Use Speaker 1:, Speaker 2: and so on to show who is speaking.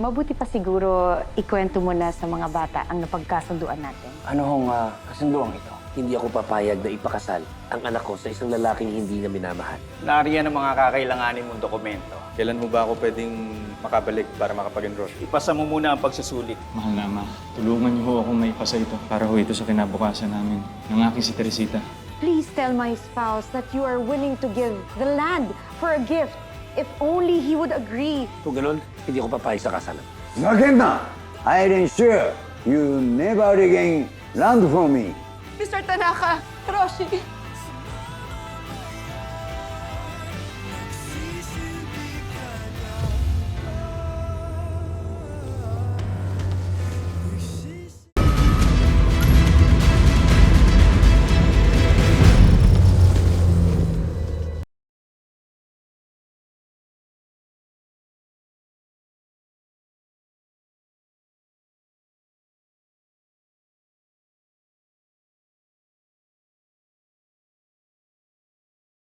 Speaker 1: Mabuti pa siguro ikwento mo na sa mga bata ang napagkasunduan natin.
Speaker 2: Ano hong kasunduang ito? Hindi ako papayag na ipakasal ang anak ko sa isang lalaking hindi na minamahal.
Speaker 3: Nariyan ang mga kakailanganin mong dokumento.
Speaker 4: Kailan mo ba ako pwedeng makabalik para makapag-enroll?
Speaker 3: Ipasa mo muna ang pagsusulit.
Speaker 5: Mahal na ama, tulungan niyo ho akong maipasa ito para ho ito sa kinabukasan namin ng aking si Teresita.
Speaker 1: Please tell my spouse that you are willing to give the land for a gift if only he would agree.
Speaker 2: Kung ganun, hindi ako papayag sa kasalan.
Speaker 6: Nagenna, I'll ensure you never regain land from me.
Speaker 7: Mr. Tanaka, Roshi,